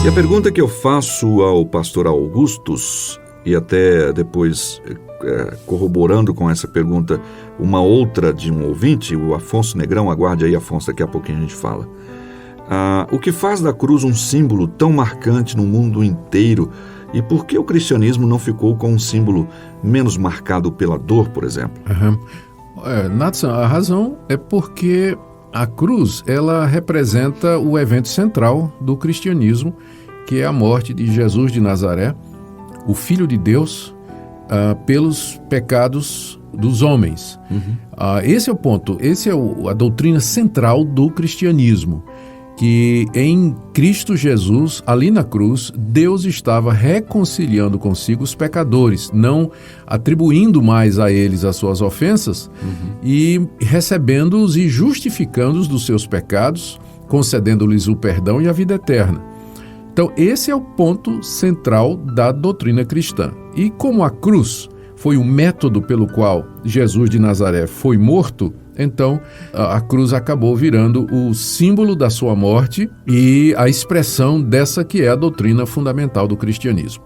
E a pergunta que eu faço ao pastor Augustus, e até depois corroborando com essa pergunta, uma outra de um ouvinte, o Afonso Negrão, aguarde aí, Afonso, daqui a pouquinho a gente fala. O que faz da cruz um símbolo tão marcante no mundo inteiro, e por que o cristianismo não ficou com um símbolo menos marcado pela dor, por exemplo? Nathan, a razão é porque a cruz, ela representa o evento central do cristianismo, que é a morte de Jesus de Nazaré, o Filho de Deus, pelos pecados dos homens. Esse é o ponto, a doutrina central do cristianismo, que em Cristo Jesus, ali na cruz, Deus estava reconciliando consigo os pecadores, não atribuindo mais a eles as suas ofensas, e recebendo-os e justificando-os dos seus pecados, concedendo-lhes o perdão e a vida eterna. Então, esse é o ponto central da doutrina cristã. E como a cruz foi o método pelo qual Jesus de Nazaré foi morto, então a cruz acabou virando o símbolo da sua morte e a expressão dessa que é a doutrina fundamental do cristianismo.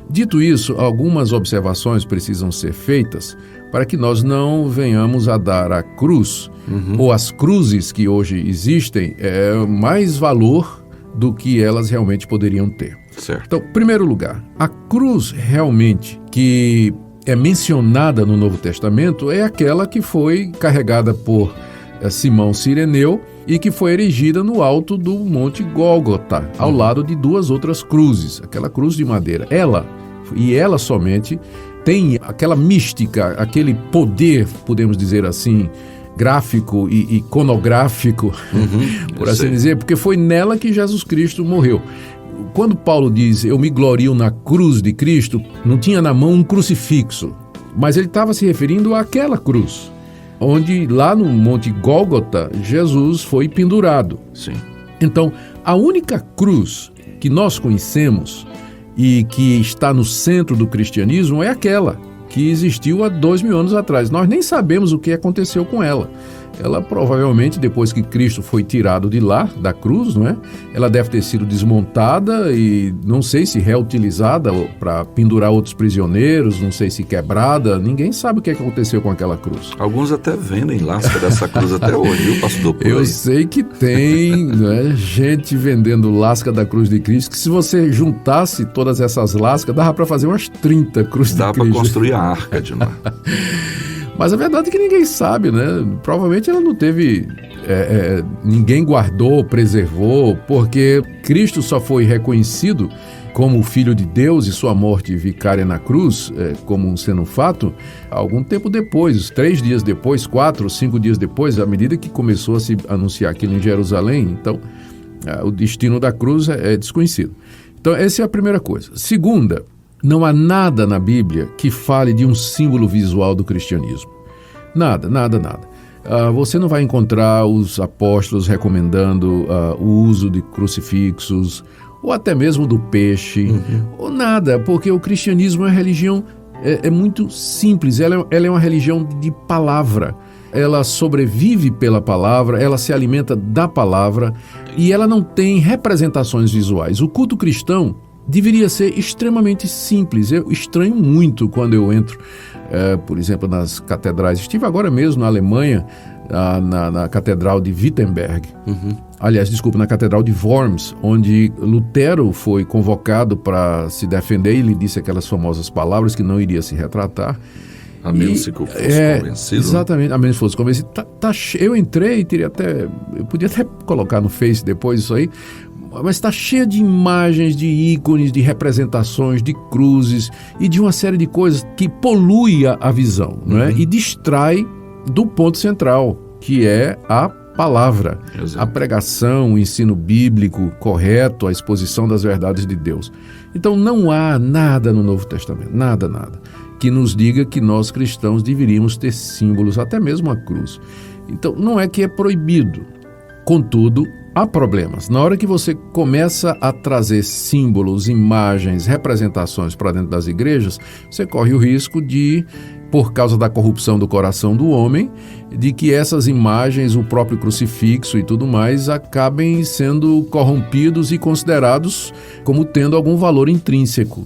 Dito isso, algumas observações precisam ser feitas para que nós não venhamos a dar à cruz, ou às cruzes que hoje existem, mais valor do que elas realmente poderiam ter. Certo. Então, em primeiro lugar, a cruz realmente que é mencionada no Novo Testamento é aquela que foi carregada por Simão Cireneu e que foi erigida no alto do Monte Gólgota, ao lado de duas outras cruzes, aquela cruz de madeira. Ela somente tem aquela mística, aquele poder, podemos dizer assim, gráfico e iconográfico, por assim dizer, porque foi nela que Jesus Cristo morreu. Quando Paulo diz, eu me glorio na cruz de Cristo, não tinha na mão um crucifixo, mas ele estava se referindo àquela cruz, onde lá no Monte Gólgota, Jesus foi pendurado. Sim. Então, a única cruz que nós conhecemos e que está no centro do cristianismo é aquela que existiu há 2000 anos atrás. Nós nem sabemos o que aconteceu com ela. Ela provavelmente, depois que Cristo foi tirado de lá, da cruz, não é? Ela deve ter sido desmontada e não sei se reutilizada para pendurar outros prisioneiros, não sei se quebrada, ninguém sabe o que aconteceu com aquela cruz. Alguns até vendem lasca dessa cruz até hoje, viu, pastor? Eu sei que tem gente vendendo lasca da cruz de Cristo, que se você juntasse todas essas lascas, dava para fazer umas 30 cruzes de Cristo. Dá para construir a arca de lá. Mas a verdade é que ninguém sabe, né? Provavelmente ela não teve... ninguém guardou, preservou, porque Cristo só foi reconhecido como o Filho de Deus e sua morte vicária na cruz, como sendo um fato, algum tempo depois, 3 dias depois, 4 ou 5 dias depois, à medida que começou a se anunciar aquilo em Jerusalém. Então, o destino da cruz é desconhecido. Então, essa é a primeira coisa. Segunda, não há nada na Bíblia que fale de um símbolo visual do cristianismo. Nada. Você não vai encontrar os apóstolos recomendando o uso de crucifixos, ou até mesmo do peixe, ou nada, porque o cristianismo é uma religião muito simples, ela é uma religião de palavra. Ela sobrevive pela palavra, ela se alimenta da palavra e ela não tem representações visuais. O culto cristão deveria ser extremamente simples. Eu estranho muito quando eu entro, por exemplo, nas catedrais. Estive agora mesmo na Alemanha, na Catedral de Wittenberg. Aliás, desculpa, na Catedral de Worms, onde Lutero foi convocado para se defender e ele disse aquelas famosas palavras que não iria se retratar. A menos que fosse convencido. Exatamente, a menos que fosse convencido. Eu entrei, eu podia até colocar no Face depois isso aí, mas está cheia de imagens, de ícones, de representações, de cruzes e de uma série de coisas que polui a visão, não é? E distrai do ponto central, que é a palavra, a pregação, o ensino bíblico correto, a exposição das verdades de Deus. Então não há nada no Novo Testamento, nada, que nos diga que nós cristãos deveríamos ter símbolos, até mesmo a cruz. Então não é que é proibido, contudo, há problemas. Na hora que você começa a trazer símbolos, imagens, representações para dentro das igrejas, você corre o risco de por causa da corrupção do coração do homem, de que essas imagens, o próprio crucifixo e tudo mais, acabem sendo corrompidos e considerados como tendo algum valor intrínseco.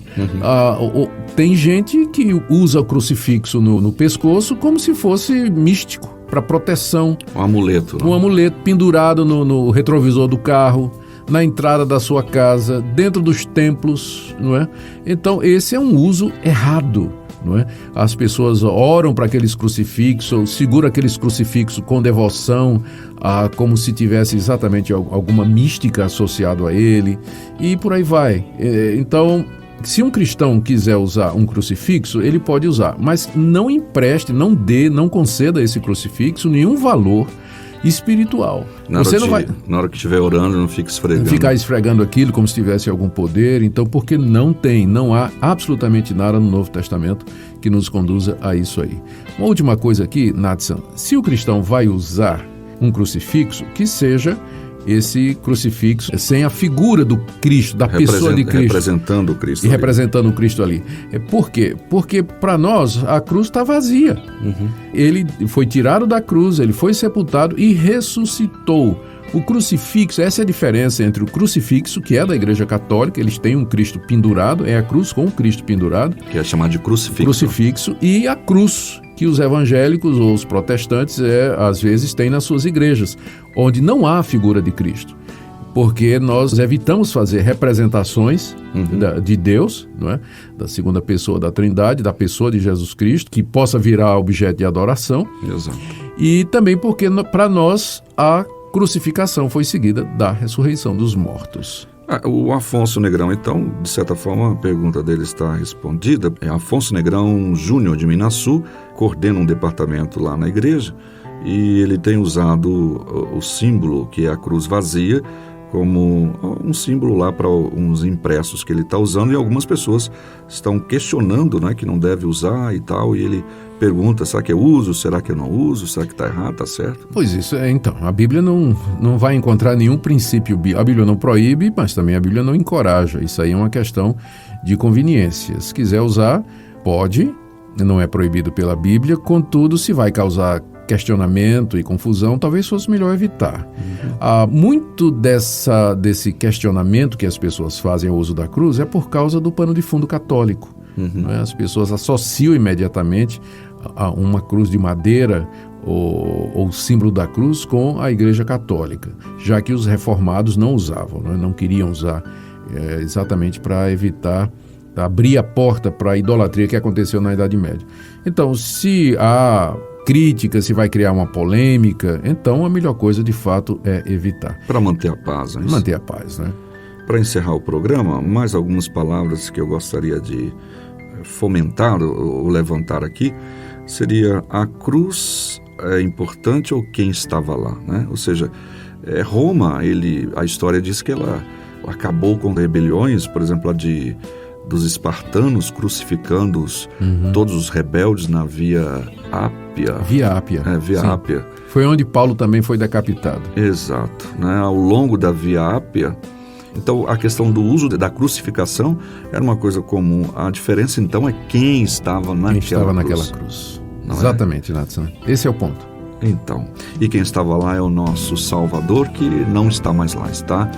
Tem gente que usa o crucifixo no pescoço como se fosse místico, para proteção. Um amuleto. Um amuleto pendurado no retrovisor do carro, na entrada da sua casa, dentro dos templos, não é? Então, esse é um uso errado. Não é? As pessoas oram para aqueles crucifixos, seguram aqueles crucifixos com devoção, como se tivesse exatamente alguma mística associada a ele, e por aí vai. Então, se um cristão quiser usar um crucifixo, ele pode usar, mas não empreste, não conceda a esse crucifixo nenhum valor espiritual. Você não vai, na hora que estiver orando, não fique esfregando. Ficar esfregando aquilo como se tivesse algum poder. Então, porque não há absolutamente nada no Novo Testamento que nos conduza a isso aí. Uma última coisa aqui, Nathan, se o cristão vai usar um crucifixo, que seja esse crucifixo sem a figura do Cristo, da pessoa de Cristo. Representando o Cristo. E ali. Representando o Cristo ali. Por quê? Porque para nós a cruz está vazia. Ele foi tirado da cruz, ele foi sepultado e ressuscitou. O crucifixo, essa é a diferença entre o crucifixo, que é da Igreja Católica, eles têm um Cristo pendurado, é a cruz com o Cristo pendurado. Que é chamado de crucifixo. Crucifixo, e a cruz, que os evangélicos ou os protestantes às vezes têm nas suas igrejas, onde não há a figura de Cristo. Porque nós evitamos fazer representações de Deus, não é? Da segunda pessoa da Trindade, da pessoa de Jesus Cristo, que possa virar objeto de adoração. Exato. E também porque para nós a crucificação foi seguida da ressurreição dos mortos. O Afonso Negrão, então, de certa forma, a pergunta dele está respondida. Afonso Negrão Júnior, de Minaçu, coordena um departamento lá na igreja e ele tem usado o símbolo, que é a cruz vazia, como um símbolo lá para uns impressos que ele está usando, e algumas pessoas estão questionando, né, que não deve usar e tal, e ele pergunta, será que eu uso, será que eu não uso, será que está errado, está certo? Pois isso, então, a Bíblia não vai encontrar nenhum princípio, a Bíblia não proíbe, mas também a Bíblia não encoraja, isso aí é uma questão de conveniência. Se quiser usar, pode, não é proibido pela Bíblia, contudo, se vai causar questionamento e confusão, talvez fosse melhor evitar. Muito desse questionamento que as pessoas fazem ao uso da cruz é por causa do pano de fundo católico. Né? As pessoas associam imediatamente a uma cruz de madeira ou o símbolo da cruz com a Igreja Católica, já que os reformados não usavam, né? Não queriam usar, exatamente para evitar abrir a porta para a idolatria que aconteceu na Idade Média. Então, se há crítica, se vai criar uma polêmica, então a melhor coisa de fato é evitar. Para manter a paz, né? Manter a paz, né? Para encerrar o programa, mais algumas palavras que eu gostaria de fomentar ou levantar aqui, seria a cruz é importante ou quem estava lá, né? Ou seja, Roma, a história diz que ela acabou com rebeliões, por exemplo, dos espartanos crucificando todos os rebeldes na Via Ápia. Via Ápia. Via Ápia. Foi onde Paulo também foi decapitado. Exato. Né? Ao longo da Via Ápia, então a questão do uso da crucificação era uma coisa comum. A diferença então é quem estava naquela cruz. Exatamente, Nathan. Esse é o ponto. Então, e quem estava lá é o nosso Salvador, que não está mais lá, está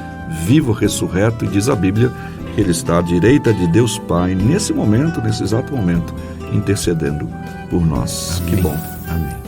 vivo, ressurreto, e diz a Bíblia que ele está à direita de Deus Pai, nesse exato momento, intercedendo por nós. Amém. Que bom. Amém.